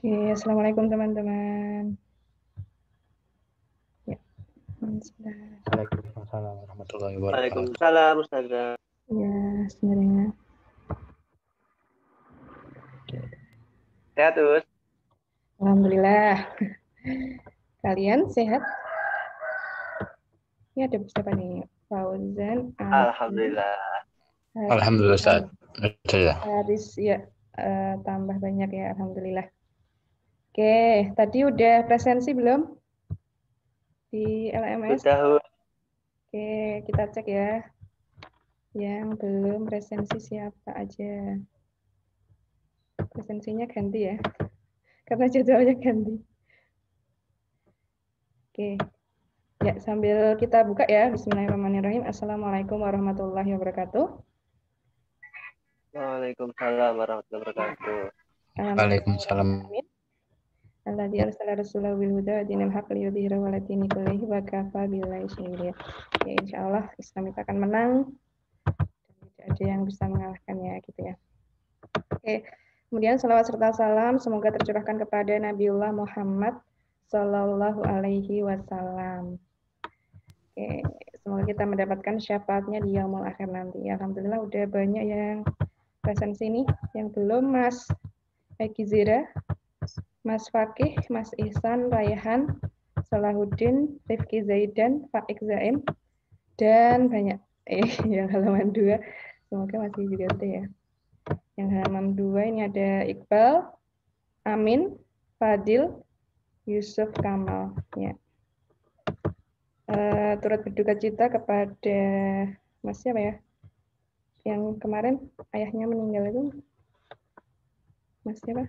Oke, assalamualaikum teman-teman. Ya, sebentar. Waalaikumsalam warahmatullahi wabarakatuh. Waalaikumsalam Ustazah. Ya, sebenarnya. Sehat Ustaz? Alhamdulillah. Kalian sehat? Ini ada siapa nih? Fauzan, Alhamdulillah. Alhamdulillah Ustaz. Haris, ya, tambah banyak ya, alhamdulillah. Oke, tadi udah presensi belum di LMS? Sudah. Oke, kita cek ya. Yang belum presensi siapa aja? Presensinya ganti ya, karena jadwalnya ganti. Oke, ya sambil kita buka ya. Bismillahirrahmanirrahim. Assalamualaikum warahmatullahi wabarakatuh. Waalaikumsalam warahmatullahi wabarakatuh. Waalaikumsalam. Alladzi arsala rasulahu bil huda wa dinil haqq liyudhhirahu 'ala dini kullihi wa kafa billahi shahida. Ya, insyaallah Islam itu akan menang dan tidak ada yang bisa mengalahkannya gitu ya. Oke. Kemudian salawat serta salam semoga tercurahkan kepada Nabiullah Muhammad sallallahu alaihi wasallam. Oke, semoga kita mendapatkan syafaatnya di yaumul akhir nanti. Alhamdulillah udah banyak yang presensi nih. Yang belum Mas Eki Zira, Mas Fakih, Mas Ihsan, Raihan, Salahuddin, Rifki Zaidan, Faik Zain, dan banyak. Yang halaman 2, semoga masih juga ada ya. Yang halaman 2 ini ada Iqbal, Amin, Fadil, Yusuf Kamal. Ya. Turut berduka cita kepada Mas siapa ya? Yang kemarin ayahnya meninggal itu Mas siapa?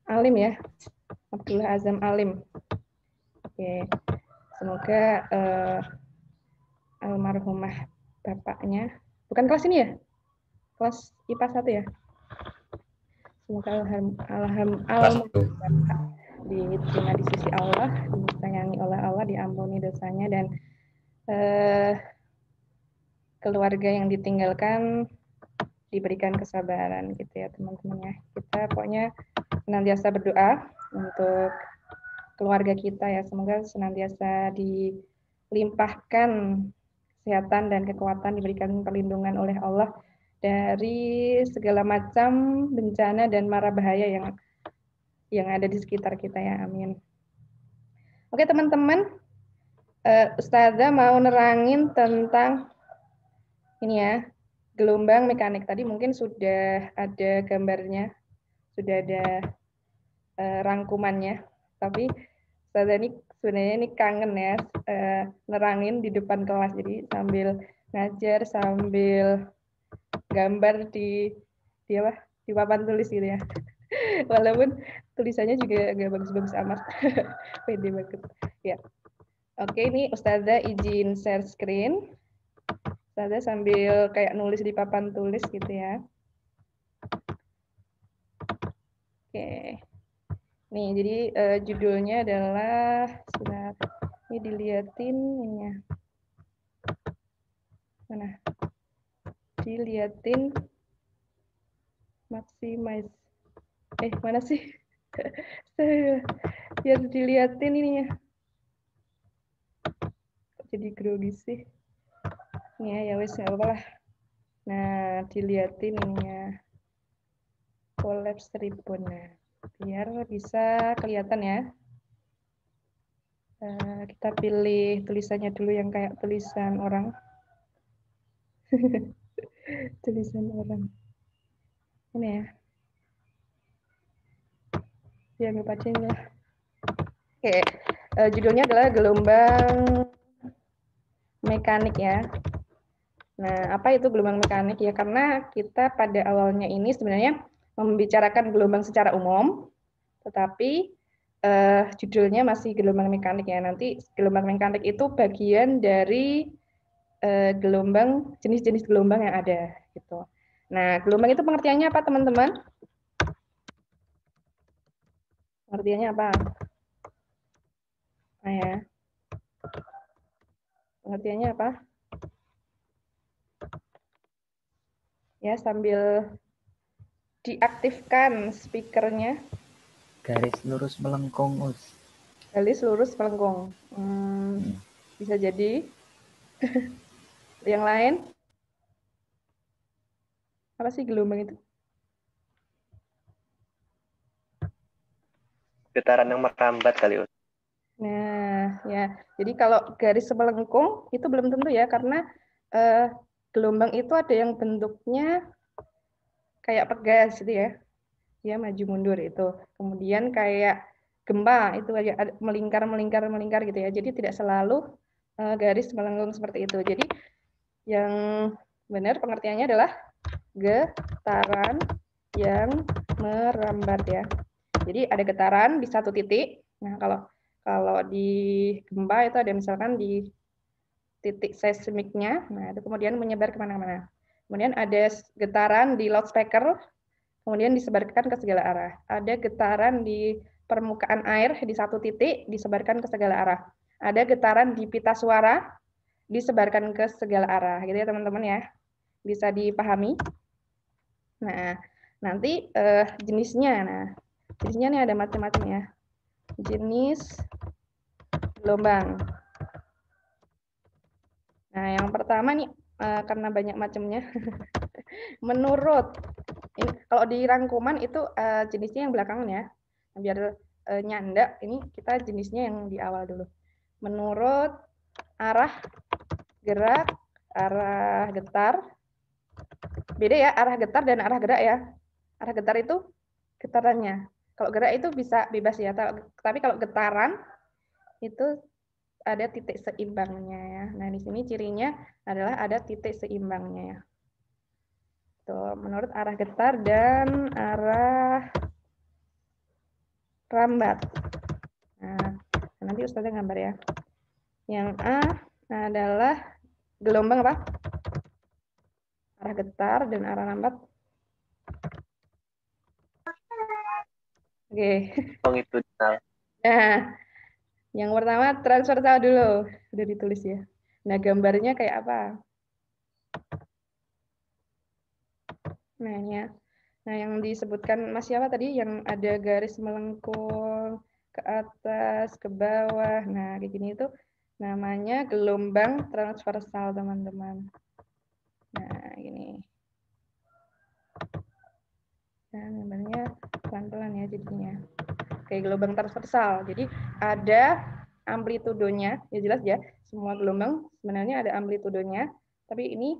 Alim ya, Abdullah Azam Alim. Oke, semoga almarhumah bapaknya, bukan kelas ini ya? Kelas IPA 1 ya? Semoga almarhum bapak diterima di sisi Allah, disayangi oleh Allah, diampuni dosanya, dan keluarga yang ditinggalkan diberikan kesabaran gitu ya teman-teman ya. Kita pokoknya senantiasa berdoa untuk keluarga kita ya, semoga senantiasa dilimpahkan kesehatan dan kekuatan, diberikan perlindungan oleh Allah dari segala macam bencana dan mara bahaya yang ada di sekitar kita ya, amin. Oke teman-teman, Ustazah mau nerangin tentang ini ya, gelombang mekanik. Tadi mungkin sudah ada gambarnya, sudah ada rangkumannya, tapi Ustazah ini sebenarnya ini kangen ya nerangin di depan kelas, jadi sambil ngajar sambil gambar di apa, di papan tulis gitu ya. Walaupun tulisannya juga agak bagus-bagus amat. Pede banget ya. Oke, ini Ustazah izin share screen. Ustazah sambil kayak nulis di papan tulis gitu ya. Oke. Nih, jadi judulnya adalah, sebentar, ini diliatin ini ya. Mana? Diliatin maximize. Mana sih? Biar diliatin ininya. Kok jadi grogi sih? Ini ya wes nggak apa-apa lah. Nah, diliatin ininya. Collapse ribbon. Nah, biar bisa kelihatan ya. Kita pilih tulisannya dulu yang kayak tulisan orang. Tulisan orang. Ini ya. Ya, anggap aja ini lah. Oke, judulnya adalah gelombang mekanik ya. Nah, apa itu gelombang mekanik ya? Karena kita pada awalnya ini sebenarnya membicarakan gelombang secara umum, tetapi judulnya masih gelombang mekanik ya. Nanti gelombang mekanik itu bagian dari gelombang, jenis-jenis gelombang yang ada gitu. Nah, gelombang itu pengertiannya apa teman-teman? Pengertiannya apa? Nah ya, pengertiannya apa? Ya, sambil diaktifkan speakernya. Garis lurus melengkung, Us. Garis lurus melengkung. Bisa jadi. Yang lain? Apa sih gelombang itu? Getaran yang merambat kali, Us. Nah, ya. Jadi kalau garis melengkung itu belum tentu ya, karena gelombang itu ada yang bentuknya kayak pegas gitu ya. Dia maju mundur itu. Kemudian kayak gempa itu kayak melingkar gitu ya. Jadi tidak selalu garis melengkung seperti itu. Jadi yang benar pengertiannya adalah getaran yang merambat ya. Jadi ada getaran di satu titik. Nah, kalau di gempa itu ada misalkan di titik seismiknya. Nah, itu kemudian menyebar kemana-mana. Kemudian ada getaran di loudspeaker, kemudian disebarkan ke segala arah. Ada getaran di permukaan air di satu titik, disebarkan ke segala arah. Ada getaran di pita suara, disebarkan ke segala arah. Gitu ya teman-teman ya. Bisa dipahami. Nah, nanti jenisnya. Nah, jenisnya nih ada macam-macam ya. Jenis gelombang. Nah, yang pertama nih, karena banyak macamnya. Menurut, ini, kalau di rangkuman itu jenisnya yang belakangan ya. Biar nyanda, ini kita jenisnya yang di awal dulu. Menurut arah gerak, arah getar. Beda ya, arah getar dan arah gerak ya. Arah getar itu getarannya. Kalau gerak itu bisa bebas ya, tapi kalau getaran itu ada titik seimbangnya ya. Nah, di sini cirinya adalah ada titik seimbangnya ya. Tuh, menurut arah getar dan arah rambat. Nah, nanti Ustazah gambar ya. Yang A adalah gelombang apa? Arah getar dan arah rambat. Oke. Longitudinal. Nah, yang pertama transversal dulu. Udah ditulis ya. Nah, gambarnya kayak apa? Nah, ini ya. Nah, yang disebutkan Mas siapa tadi? Yang ada garis melengkung ke atas, ke bawah. Nah, kayak gini itu namanya gelombang transversal, teman-teman. Nah, gini. Nah, gambarnya pelan-pelan ya jadinya. Kayak gelombang transversal. Jadi ada amplitudonya, ya jelas ya. Semua gelombang sebenarnya ada amplitudonya. Tapi ini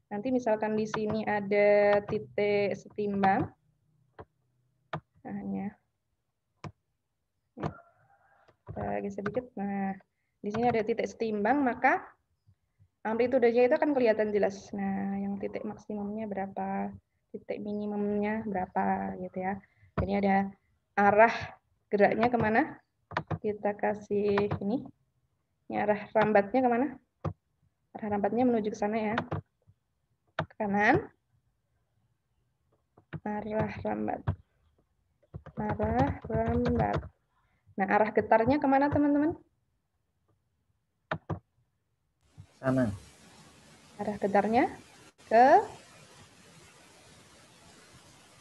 nanti misalkan di sini ada titik setimbang. Nah, ya. Kita geser sedikit. Nah, di sini ada titik setimbang, maka amplitudenya itu akan kelihatan jelas. Nah, yang titik maksimumnya berapa, titik minimumnya berapa, gitu ya. Jadi ada arah geraknya kemana? Kita kasih ini. Ini arah rambatnya kemana? Arah rambatnya menuju ke sana ya. Ke kanan. Arah rambat. Arah rambat. Nah, arah getarnya kemana, teman-teman? Sana. Arah getarnya ke,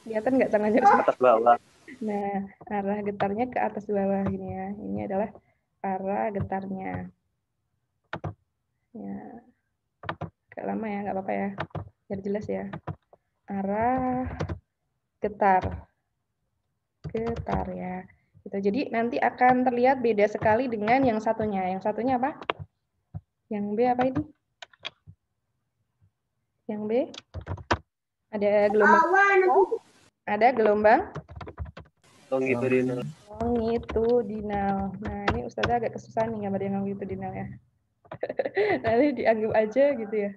kelihatan nggak tangannya? Atas bawah. Nah, arah getarnya ke atas bawah gini ya. Ini adalah arah getarnya. Ya, agak lama ya, nggak apa-apa ya. Biar jelas ya. Arah getar. Getar ya. Gitu. Jadi nanti akan terlihat beda sekali dengan yang satunya. Yang satunya apa? Yang B apa ini? Yang B? Ada gelombang. Ada gelombang Longitudinal. longitudinal. Nah, ini Ustazah agak kesusahan nih gambar yang longitudinal ya. Nanti dianggap aja gitu ya.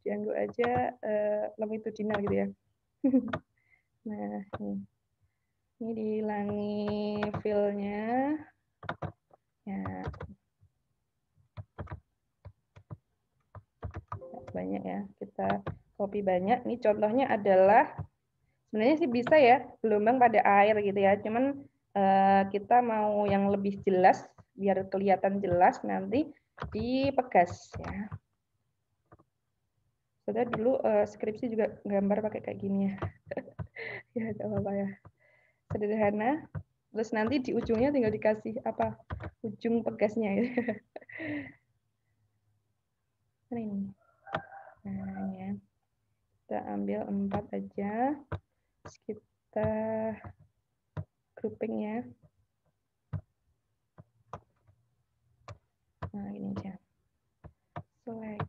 Dianggap aja longitudinal gitu ya. Nah, ini dihilangi fill-nya. Ya. Banyak ya, kita copy banyak. Ini contohnya adalah, sebenarnya sih bisa ya, gelombang pada air gitu ya. Cuman kita mau yang lebih jelas, biar kelihatan jelas nanti dipegas ya. Saya dulu skripsi juga gambar pakai kayak gini ya. Ya, nggak apa-apa ya. Sederhana. Terus nanti di ujungnya tinggal dikasih apa? Ujung pegasnya ya. Ini. Nah, ini ya. Kita ambil 4 aja. Terus kita grouping ya. Nah, ini aja. Select.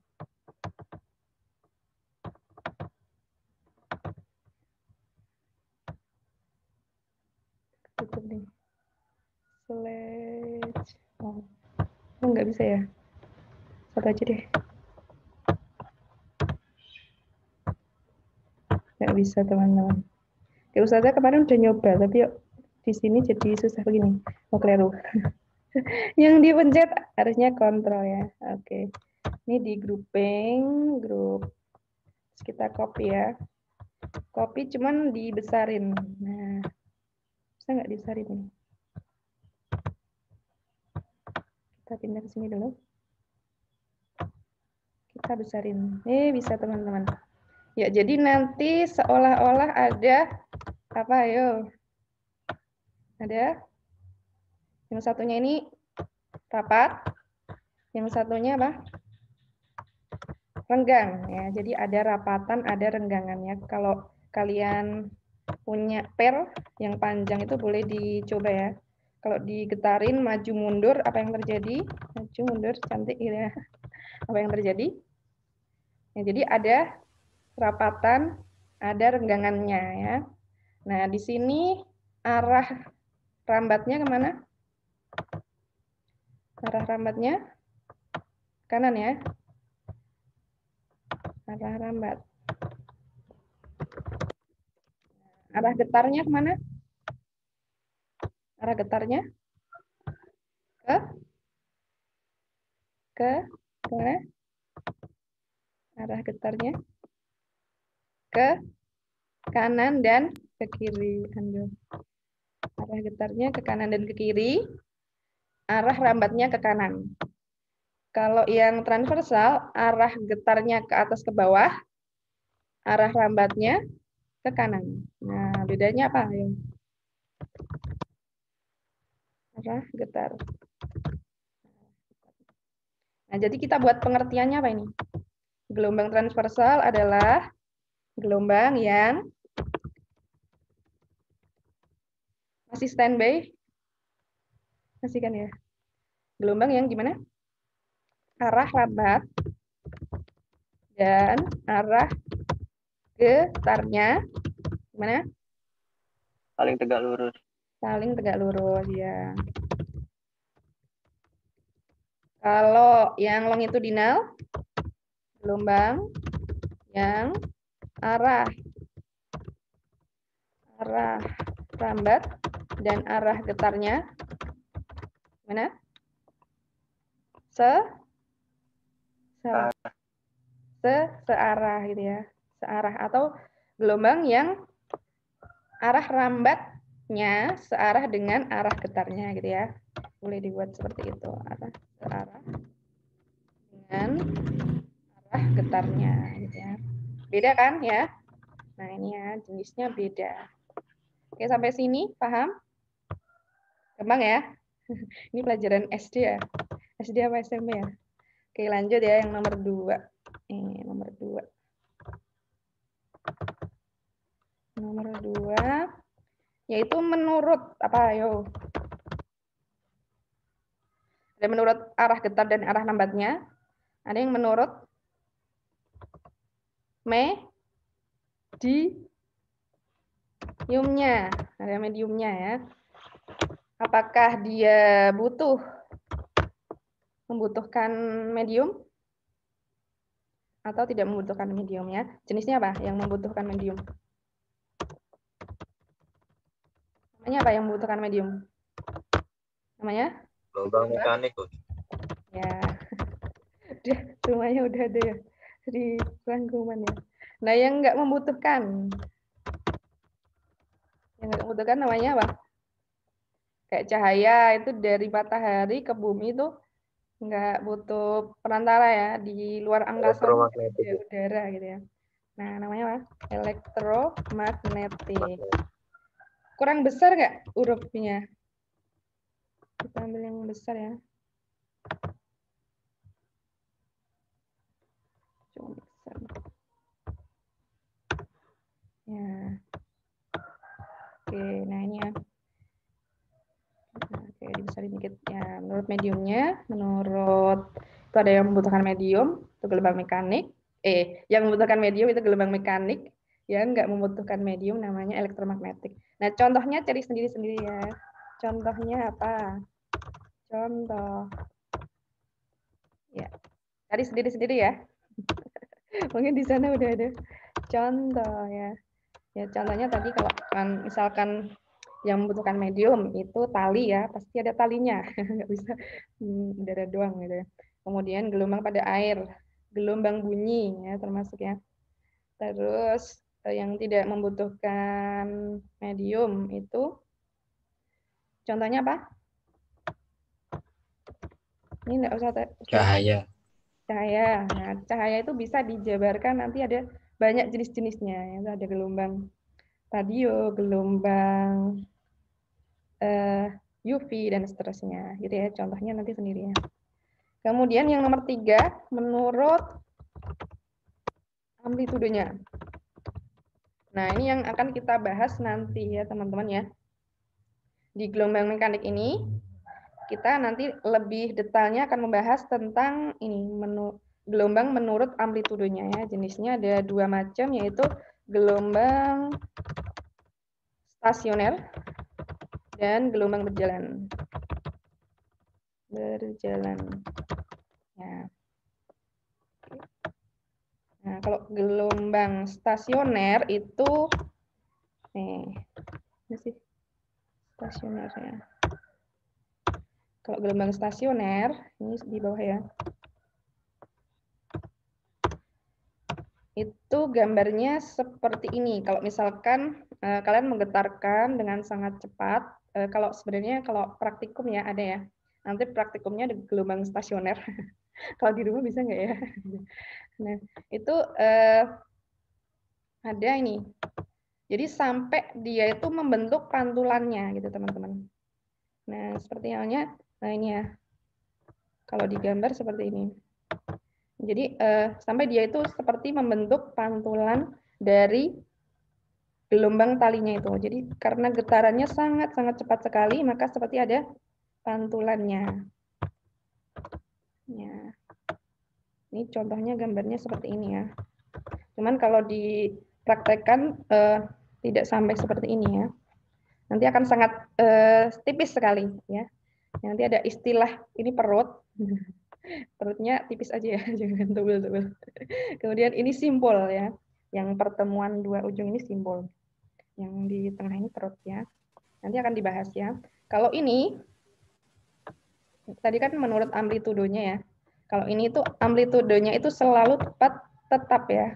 Tutup nih. Select. Oh, nggak bisa ya. Satu aja deh. Nggak bisa teman-teman. Ya, Ustazah kemarin udah nyoba, tapi yuk di sini jadi susah begini. Oh, keliru. Yang dipencet harusnya kontrol ya. Oke. Ini di grouping, grup. Terus kita copy ya. Copy cuman dibesarin. Nah, bisa nggak dibesarin ini? Kita pindah ke sini dulu. Kita besarin. Bisa teman-teman. Ya, jadi nanti seolah-olah ada apa, ayo? Ada yang satunya ini rapat, yang satunya apa? Renggang ya. Jadi ada rapatan, ada renggangannya. Kalau kalian punya per yang panjang itu boleh dicoba ya. Kalau digetarin maju mundur apa yang terjadi? Maju mundur cantik gitu ya. Apa yang terjadi? Ya, jadi ada rapatan, ada renggangannya ya. Nah, di sini arah rambatnya kemana? Arah rambatnya kanan ya. Arah rambat. Arah getarnya kemana? Arah getarnya ke mana? Arah getarnya ke kanan dan ke kiri. Arah getarnya ke kanan dan ke kiri. Arah rambatnya ke kanan. Kalau yang transversal, arah getarnya ke atas ke bawah, arah rambatnya ke kanan. Nah, bedanya apa? Arah getar. Nah, jadi kita buat pengertiannya apa ini? Gelombang transversal adalah gelombang yang masih standby. Masih kan ya? Gelombang yang gimana? Arah rambat dan arah getarnya gimana? Saling tegak lurus. Saling tegak lurus ya. Kalau yang longitudinal, gelombang yang arah rambat dan arah getarnya mana? Searah gitu ya. Searah atau gelombang yang arah rambatnya searah dengan arah getarnya gitu ya. Boleh dibuat seperti itu. Searah dengan arah getarnya gitu ya. Beda kan ya? Nah, ini ya jenisnya beda. Oke, sampai sini paham? Gampang ya? Ini pelajaran SD ya? SD apa SMP ya? Oke, lanjut ya yang nomor 2. Nomor 2. Nomor 2 yaitu menurut apa ayo? Ada menurut arah getar dan arah lambatnya. Ada yang menurut mediumnya. Ada mediumnya ya. Apakah dia membutuhkan medium atau tidak membutuhkan mediumnya? Jenisnya apa yang membutuhkan medium? Namanya apa yang membutuhkan medium? Namanya? Gelombang mekanik. Ya. Semuanya udah ada ya di rangkuman ya. Nah, yang nggak membutuhkan. Yang nggak membutuhkan namanya apa? Kayak cahaya itu dari matahari ke bumi itu nggak butuh perantara ya, di luar angkasa ada udara gitu ya. Nah, namanya apa? Elektromagnetik. Kurang besar nggak hurufnya? Kita ambil yang besar ya. Coba besar. Ya. Oke, nah ini ya. Nah, oke, dibesarin dikit ya. Menurut mediumnya, menurut itu ada yang membutuhkan medium, itu gelombang mekanik. Yang membutuhkan medium itu gelombang mekanik. Yang nggak membutuhkan medium namanya elektromagnetik. Nah, contohnya cari sendiri-sendiri ya. Contohnya apa? Contoh. Ya, cari sendiri-sendiri ya. Mungkin di sana udah ada contoh ya. Ya, contohnya tadi kalau misalkan yang membutuhkan medium itu tali ya, pasti ada talinya, nggak bisa udara doang gitu ya. Kemudian gelombang pada air, gelombang bunyi ya termasuk ya. Terus yang tidak membutuhkan medium itu contohnya apa? Ini nggak usah Cahaya. cahaya. Nah, cahaya itu bisa dijabarkan nanti ada banyak jenis-jenisnya. Itu ada gelombang radio, gelombang UV dan seterusnya. Gitu ya. Contohnya nanti sendiri ya. Kemudian yang nomor 3, menurut amplitudenya. Nah, ini yang akan kita bahas nanti ya teman-teman ya. Di gelombang mekanik ini, kita nanti lebih detailnya akan membahas tentang ini, gelombang menurut amplitudenya ya. Jenisnya ada 2 macam, yaitu gelombang stasioner dan gelombang berjalan. Ya. Nah, kalau gelombang stasioner itu ini sih stasionernya. Kalau gelombang stasioner ini di bawah ya. Itu gambarnya seperti ini. Kalau misalkan kalian menggetarkan dengan sangat cepat, kalau sebenarnya kalau praktikum ya ada ya. Nanti praktikumnya di gelombang stasioner. Kalau di rumah bisa nggak ya? Nah, itu ada ini. Jadi sampai dia itu membentuk pantulannya gitu teman-teman. Nah, seperti halnya ini ya. Kalau digambar seperti ini. Jadi sampai dia itu seperti membentuk pantulan dari gelombang talinya itu. Jadi karena getarannya sangat-sangat cepat sekali, maka seperti ada pantulannya. Ya. Ini contohnya gambarnya seperti ini ya. Cuman kalau dipraktekkan tidak sampai seperti ini ya. Nanti akan sangat tipis sekali ya. Nanti ada istilah ini perut. Perutnya tipis aja ya, jangan tebel-tebel. Kemudian ini simbol ya. Yang pertemuan dua ujung ini simbol. Yang di tengah ini perut ya. Nanti akan dibahas ya. Kalau ini tadi kan menurut amplitudenya ya. Kalau ini itu amplitudenya itu selalu tetap ya.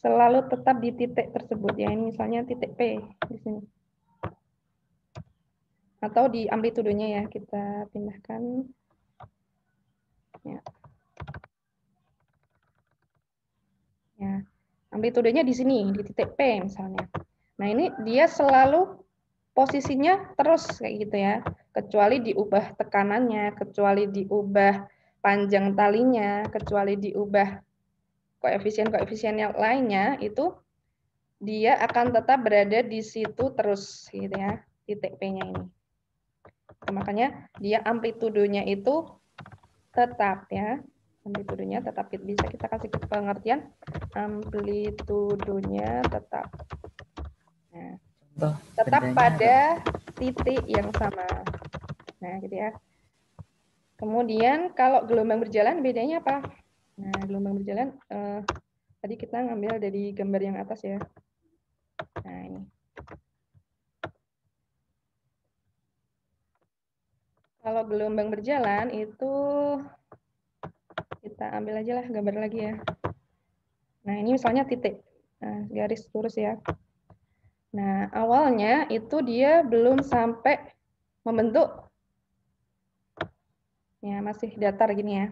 Selalu tetap di titik tersebut ya. Ini misalnya titik P di sini. Atau di amplitudenya ya, kita pindahkan. Ya. Ya. Amplitudenya di sini, di titik P misalnya. Nah, ini dia selalu posisinya terus kayak gitu ya. Kecuali diubah tekanannya, kecuali diubah panjang talinya, kecuali diubah koefisien-koefisien yang lainnya, itu dia akan tetap berada di situ terus gitu ya, titik P-nya ini. Makanya dia amplitudenya itu tetap ya. Amplitudenya tetap, bisa kita kasih pengertian amplitudenya tetap. Nah, tetap pada titik yang sama. Nah, gitu ya. Kemudian kalau gelombang berjalan bedanya apa? Nah, gelombang berjalan tadi kita ngambil dari gambar yang atas ya. Nah, ini. Kalau gelombang berjalan itu kita ambil aja lah gambar lagi ya. Nah, ini misalnya titik. Nah, garis lurus ya. Nah, awalnya itu dia belum sampai membentuk. Ya, masih datar gini ya.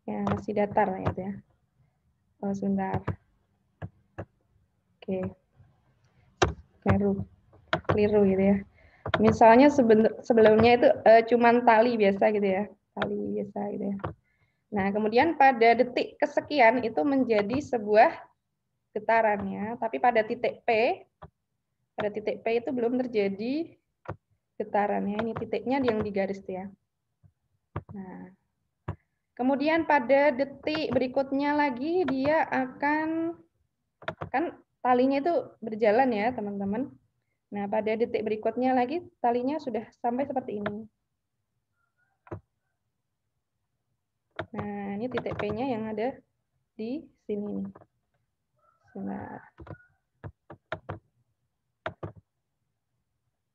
Ya, masih datar gitu ya. Oh, sebentar. Oke. Keliru gitu ya. Misalnya sebelumnya itu cuman tali biasa gitu ya. Tali biasa gitu ya. Nah, kemudian pada detik kesekian itu menjadi sebuah getaran ya. Tapi pada titik P itu belum terjadi getaran ya. Ini titiknya yang digaris ya. Nah, kemudian pada detik berikutnya lagi dia akan, kan talinya itu berjalan ya teman-teman. Nah, pada detik berikutnya lagi talinya sudah sampai seperti ini. Nah, ini titik P-nya yang ada di sini. Nah,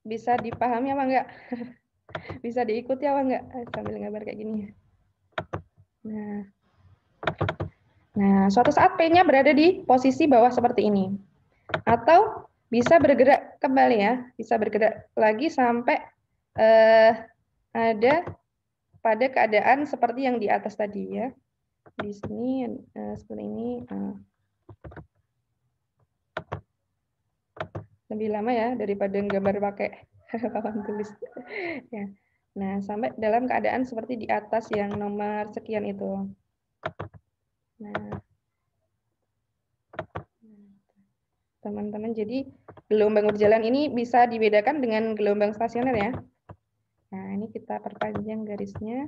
bisa dipahami apa enggak? Bisa diikuti apa enggak? Sambil gambar kayak gini. Nah, suatu saat P-nya berada di posisi bawah seperti ini. Atau bisa bergerak kembali ya, bisa bergerak lagi sampai ada pada keadaan seperti yang di atas tadi ya. Di sini seperti ini. Lebih lama ya daripada gambar pakai papan tulis. Ya. Nah, sampai dalam keadaan seperti di atas yang nomor sekian itu. Nah, teman-teman, jadi gelombang berjalan ini bisa dibedakan dengan gelombang stasioner ya. Nah, ini kita perpanjang garisnya.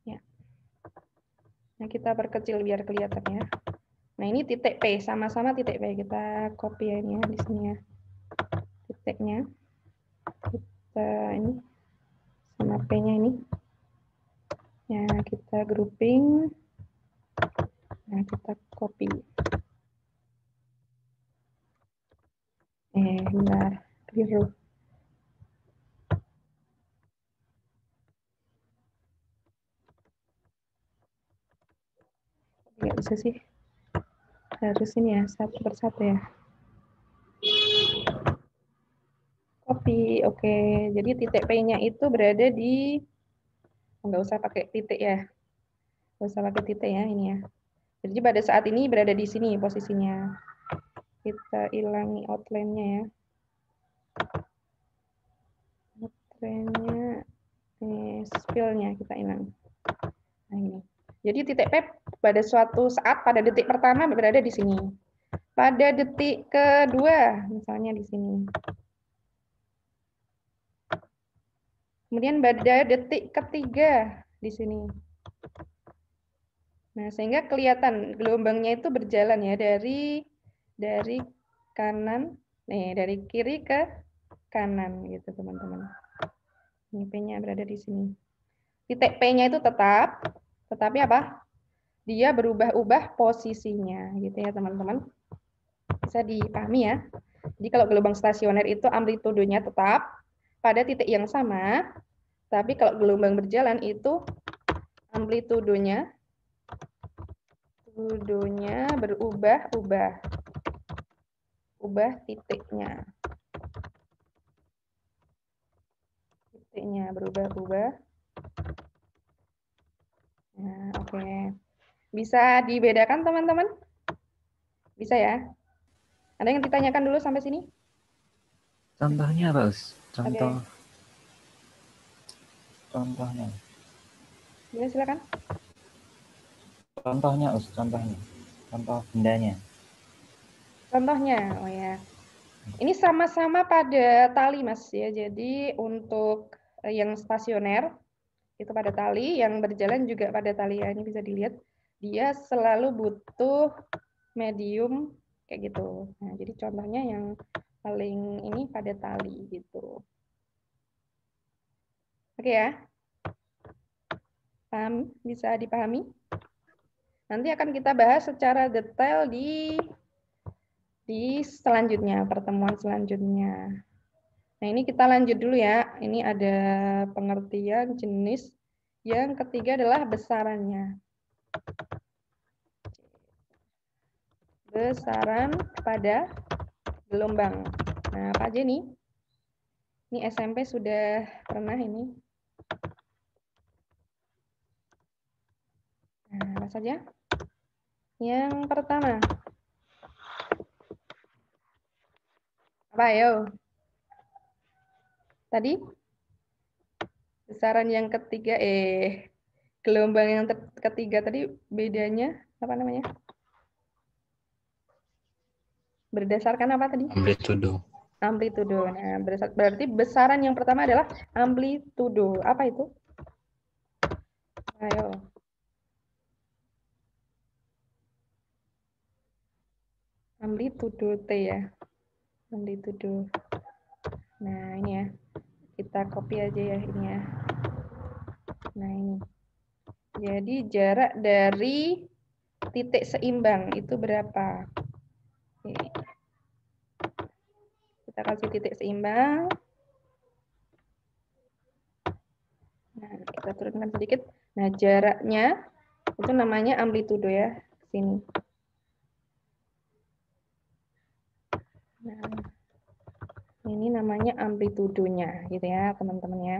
Ya. Nah, kita perkecil biar kelihatan ya. Nah, ini titik P, sama-sama titik P. Kita copy ya ini ya, di sini ya. Titiknya. Kita ini sama P-nya ini. Ya, kita grouping. Nah, kita copy. Bentar. Keliru. Nggak bisa sih. Harus ini ya, satu persatu ya. Copy, oke. Jadi titik P-nya itu berada di, nggak usah pakai titik ya. Nggak usah pakai titik ya, ini ya. Jadi pada saat ini berada di sini posisinya. Kita hilangi outline-nya ya. Outline-nya, spill-nya kita hilang. Nah, ini. Jadi titik P pada suatu saat, pada detik pertama berada di sini. Pada detik kedua, misalnya di sini. Kemudian pada detik ketiga di sini. Nah, sehingga kelihatan gelombangnya itu berjalan ya dari kanan, dari kiri ke kanan gitu teman-teman. Ini P-nya berada di sini. Titik P-nya itu tetap, tetapi apa? Dia berubah-ubah posisinya gitu ya teman-teman. Bisa dipahami ya. Jadi kalau gelombang stasioner itu amplitudenya tetap pada titik yang sama, tapi kalau gelombang berjalan itu amplitudenya berubah-ubah. Ubah titiknya. Titiknya berubah-ubah. Nah, oke. Bisa dibedakan teman-teman? Bisa ya? Ada yang ditanyakan dulu sampai sini? Contohnya apa, Us? Oke. Contohnya. Ya, silakan. Contohnya, Us, contohnya. Contoh bendanya. Contohnya, oh ya. Ini sama-sama pada tali, Mas ya. Jadi untuk yang stasioner itu pada tali, yang berjalan juga pada tali. Ya, ini bisa dilihat. Dia selalu butuh medium kayak gitu. Nah, jadi contohnya yang paling ini pada tali gitu. Oke ya. Paham? Bisa dipahami? Nanti akan kita bahas secara detail di selanjutnya, pertemuan selanjutnya. Nah, ini kita lanjut dulu ya. Ini ada pengertian jenis. Yang ketiga adalah besarannya. Besaran pada gelombang. Nah, apa aja nih? Ini SMP sudah pernah ini. Nah, apa saja? Yang pertama. Apa ayo? Tadi? Besaran yang ketiga, gelombang yang ketiga tadi bedanya apa namanya? Berdasarkan apa tadi? Amplitudo. Amplitudo. Nah, berarti besaran yang pertama adalah amplitudo. Apa itu? Ayo. Amplitudo T ya. Amplitudo. Nah, ini ya. Kita copy aja ya ini ya. Nah, ini. Jadi jarak dari titik seimbang itu berapa? Oke. Kita kasih titik seimbang. Nah, kita turunkan sedikit. Nah, jaraknya itu namanya amplitudo ya, sini. Nah, ini namanya amplitudonya, gitu ya, teman-teman ya.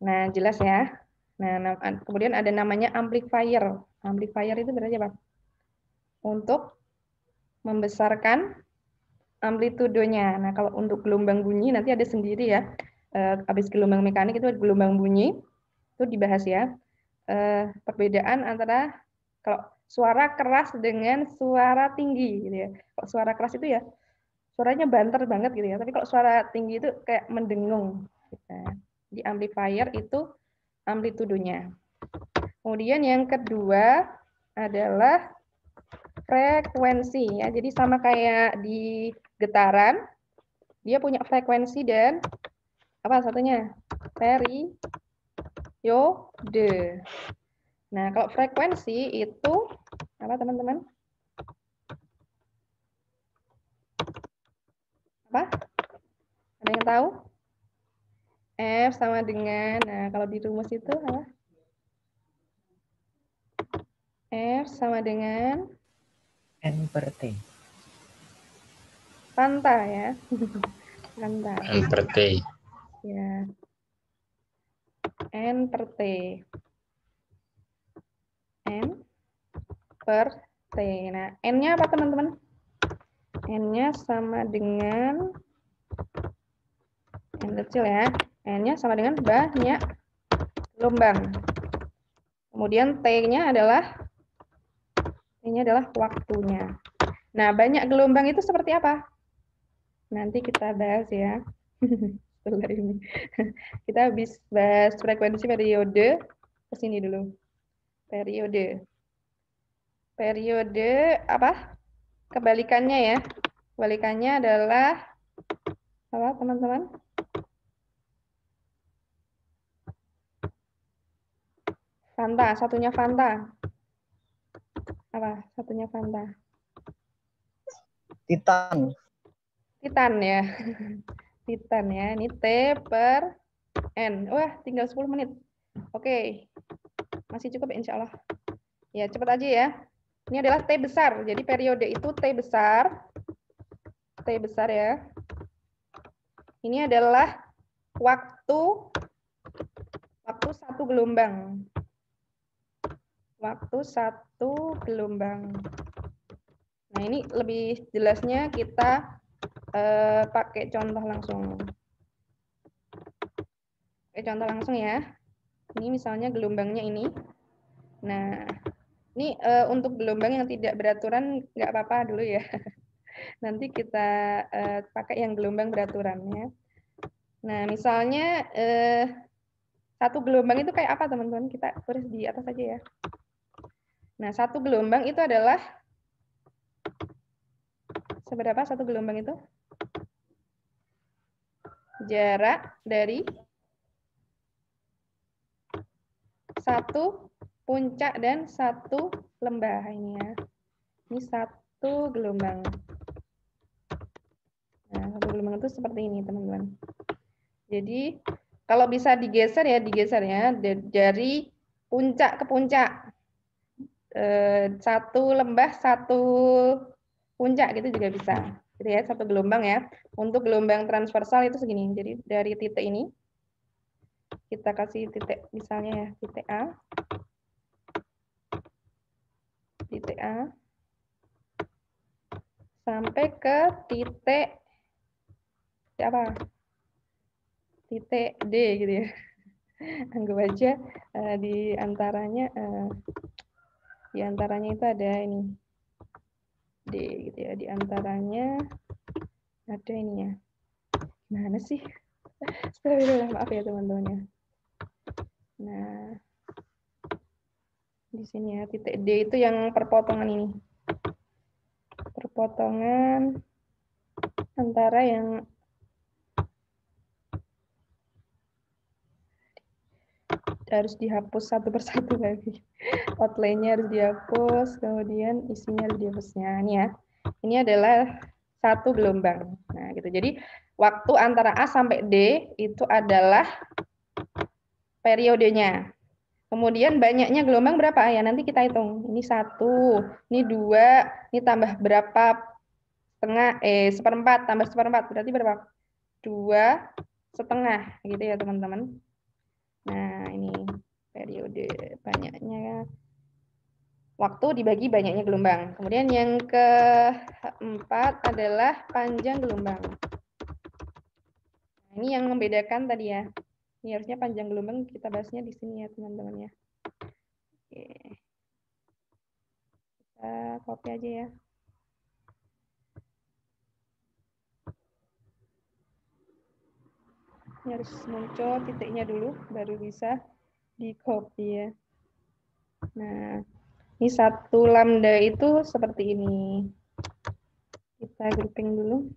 Nah, jelas ya. Nah, kemudian ada namanya amplifier. Amplifier itu berarti apa? Untuk membesarkan amplitudonya. Nah, kalau untuk gelombang bunyi nanti ada sendiri ya. Habis gelombang mekanik itu ada gelombang bunyi. Itu dibahas ya. Perbedaan antara kalau suara keras dengan suara tinggi gitu ya. Kalau suara keras itu ya suaranya banter banget gitu ya. Tapi kalau suara tinggi itu kayak mendengung. Di amplifier itu amplitudonya. Kemudian yang kedua adalah frekuensi ya. Jadi sama kayak di getaran, dia punya frekuensi dan apa satunya? Periode. Nah, kalau frekuensi itu apa teman-teman? Apa? Ada yang tahu? F sama dengan, nah kalau di rumus itu apa? F sama dengan N per T. panta ya. Panta. N per T. Ya. N per T. N per T. Nah, N-nya apa teman-teman? N-nya sama dengan N kecil ya. N-nya sama dengan banyak gelombang. Kemudian T-nya adalah waktunya. Nah, banyak gelombang itu seperti apa? Nanti kita bahas ya. Setelah ini. Kita habis bahas frekuensi periode, ke sini dulu. Periode. Periode apa? Kebalikannya ya. Kebalikannya adalah apa, teman-teman? Fanta, satunya Fanta. Apa? Satunya Fanta. Titan. Titan ya. Titan ya. Ini T per N. Wah, tinggal 10 menit. Oke. Masih cukup insya Allah. Ya, cepat aja ya. Ini adalah T besar. Jadi periode itu T besar. T besar ya. Ini adalah waktu satu gelombang. Waktu satu gelombang. Nah, ini lebih jelasnya kita pakai contoh langsung. Pakai contoh langsung ya. Ini misalnya gelombangnya ini. Nah, ini untuk gelombang yang tidak beraturan nggak apa-apa dulu ya. Nanti kita pakai yang gelombang beraturannya. Nah, misalnya satu gelombang itu kayak apa teman-teman? Kita tulis di atas aja ya. Nah, satu gelombang itu adalah seberapa satu gelombang itu? Jarak dari satu puncak dan satu lembah ini ya. Ini satu gelombang. Nah, satu gelombang itu seperti ini, teman-teman. Jadi, kalau bisa digeser ya, dari puncak ke puncak. Satu lembah, satu puncak gitu juga bisa. Gitu ya, satu gelombang ya. Untuk gelombang transversal itu segini. Jadi dari titik ini kita kasih titik misalnya ya, titik A sampai ke titik apa? Titik D gitu ya. Anggap aja di antaranya itu ada ini D gitu ya. Di antaranya ada ini ya. Mana sih? Astagfirullah, maaf ya teman-teman ya. Nah, di sini ya titik D itu yang perpotongan ini. Perpotongan antara yang harus dihapus satu persatu lagi. Outline-nya harus dihapus, kemudian isinya harus dihapusnya. Ini ya. Ini adalah satu gelombang. Nah, gitu. Jadi waktu antara A sampai D itu adalah periodenya. Kemudian banyaknya gelombang berapa ya? Nanti kita hitung. Ini 1, ini 2, ini tambah berapa setengah, seperempat, tambah seperempat. Berarti berapa? 2,5 gitu ya teman-teman. Nah ini periode banyaknya. Waktu dibagi banyaknya gelombang. Kemudian yang keempat adalah panjang gelombang. Nah, ini yang membedakan tadi ya. Ini harusnya panjang gelombang kita bahasnya di sini ya teman-teman ya. Oke. Kita copy aja ya. Ini harus muncul titiknya dulu, baru bisa di copy ya. Nah, ini satu lambda itu seperti ini. Kita grouping dulu.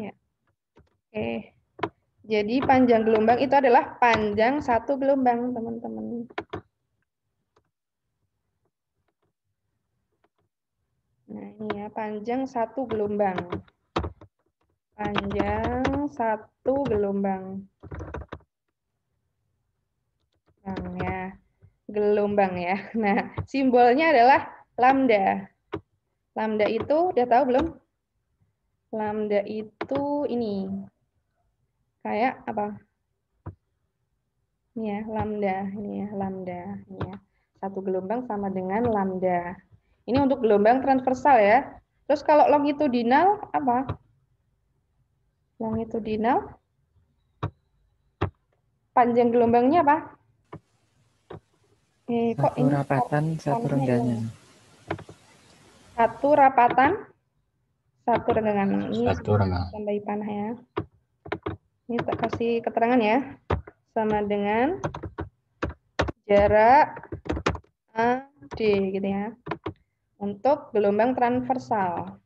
Ya. Oke. Jadi panjang gelombang itu adalah panjang satu gelombang, teman-teman. Nah, ini ya, panjang satu gelombang. Panjang satu gelombang. Ya. Gelombang ya. Nah, simbolnya adalah lambda. Lambda itu udah tahu belum? Lambda itu ini. Kayak apa? Ini ya, lambda. Ini ya, lambda. Ini ya. Satu gelombang sama dengan lambda. Ini untuk gelombang transversal ya. Terus kalau longitudinal apa? Longitudinal. Panjang gelombangnya apa? Kok Satu ini rapatan, satu renggangan. Satu rapatan, satu renggangan. Ini Satu renggangan. tambahi panah ya. Ini tak kasih keterangan ya. Sama dengan jarak AD gitu ya. Untuk gelombang transversal.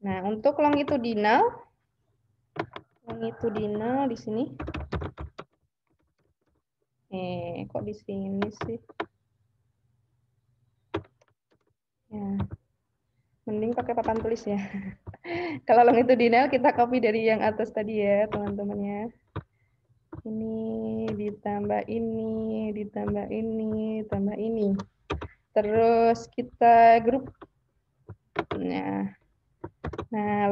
Nah, untuk longitudinal di sini. Kok di sini sih? Ya. Mending pakai papan tulis ya. Kalau longitudinal kita copy dari yang atas tadi ya, teman-teman ya. Ini ditambah ini, ditambah ini, tambah ini. Terus kita grup. Nah,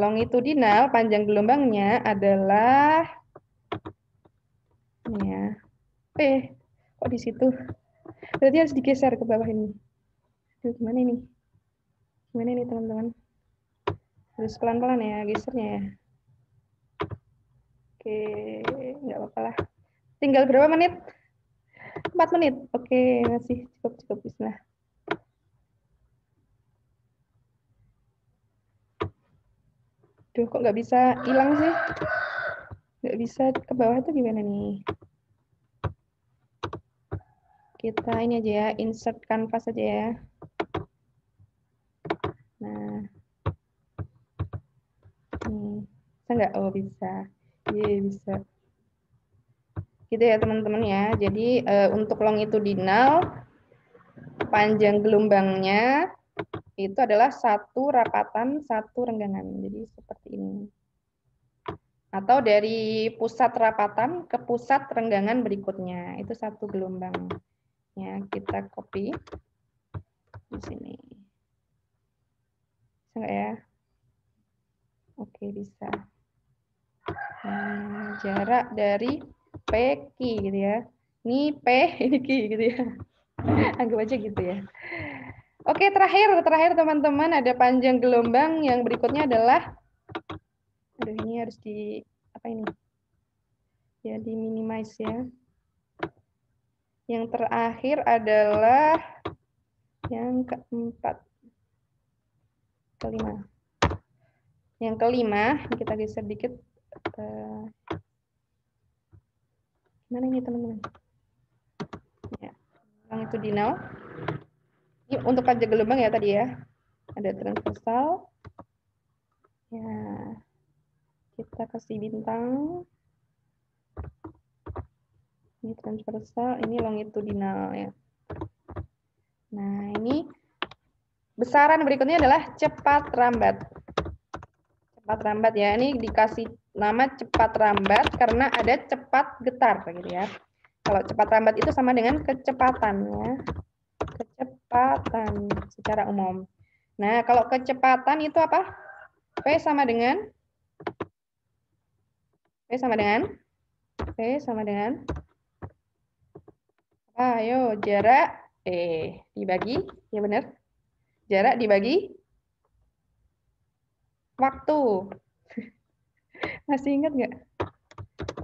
longitudinal panjang gelombangnya adalah ini ya. Kok di situ? Berarti harus digeser ke bawah ini. Aduh, gimana ini? Gimana ini, teman-teman? Harus pelan-pelan ya, gesernya ya. Oke, nggak apa-apa lah. Tinggal berapa menit? 4 menit. Oke, masih cukup bismillah. Duh, kok nggak bisa hilang sih? Nggak bisa ke bawah itu gimana nih? Kita ini aja ya, insert canvas aja ya. Nah, bisa nggak? Oh, bisa. Iya, bisa. Gitu ya teman-teman ya. Jadi untuk longitudinal panjang gelombangnya itu adalah satu rapatan, satu renggangan. Jadi seperti ini. Atau dari pusat rapatan ke pusat renggangan berikutnya. Itu satu gelombang. Ya, kita copy di sini. Bisa nggak ya? Oke, bisa. Nah, jarak dari P, Q gitu ya. Ini P, ini Q gitu ya. Anggap aja gitu ya. Oke, terakhir teman-teman, ada panjang gelombang. Yang berikutnya adalah, aduh ini harus di, apa ini? Ya, di minimize ya. Yang terakhir adalah yang keempat. Kelima. Yang kelima, kita geser dikit. Mana ini teman-teman? Ya, longitudinal. Ini untuk panjang gelombang ya tadi ya. Ada transversal. Ya, kita kasih bintang. Ini transversal, ini longitudinal ya. Nah, ini besaran berikutnya adalah cepat rambat. Cepat rambat ya. Ini dikasih nama cepat rambat karena ada cepat getar gitu ya. Kalau cepat rambat itu sama dengan kecepatan ya. Kecepatan secara umum. Nah, kalau kecepatan itu apa? P sama dengan ayo jarak dibagi, ya benar. Jarak dibagi waktu. Masih ingat nggak?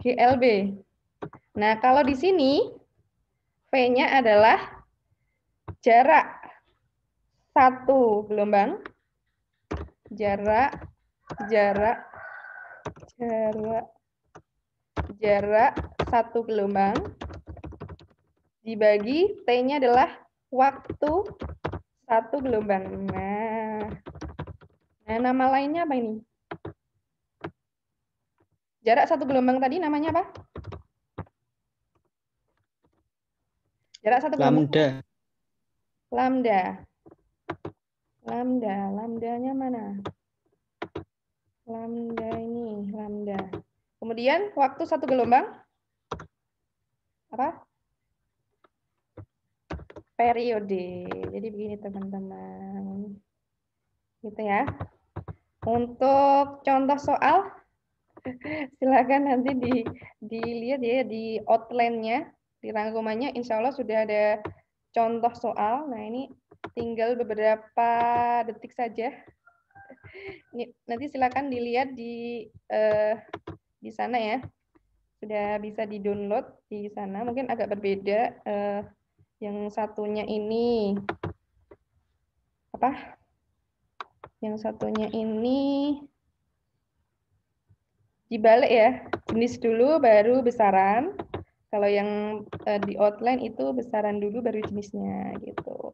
GLB. Nah, kalau di sini V-nya adalah jarak satu gelombang. Jarak satu gelombang dibagi T-nya adalah waktu satu gelombang. Nah, nama lainnya apa ini? Jarak satu gelombang tadi namanya apa? Jarak satu gelombang. Lambdanya mana? Lambda ini, lambda. Kemudian waktu satu gelombang apa? Periode. Jadi begini teman-teman. Gitu ya. Untuk contoh soal, silakan nanti dilihat ya di outline-nya, di rangkumannya. Insya Allah sudah ada contoh soal. Nah ini tinggal beberapa detik saja. Nanti silakan dilihat di sana ya. Sudah bisa di-download di sana. Mungkin agak berbeda. Yang satunya ini apa? Yang satunya ini dibalik ya. Jenis dulu baru besaran. Kalau yang di outline itu besaran dulu baru jenisnya gitu.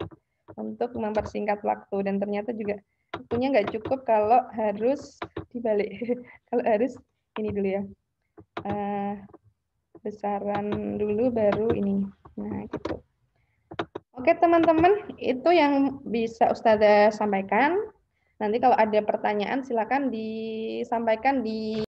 Untuk mempersingkat waktu, dan ternyata juga waktunya nggak cukup kalau harus dibalik. Kalau harus ini dulu ya. Besaran dulu baru ini. Nah, gitu. Oke, teman-teman, itu yang bisa Ustazah sampaikan. Nanti kalau ada pertanyaan silakan disampaikan di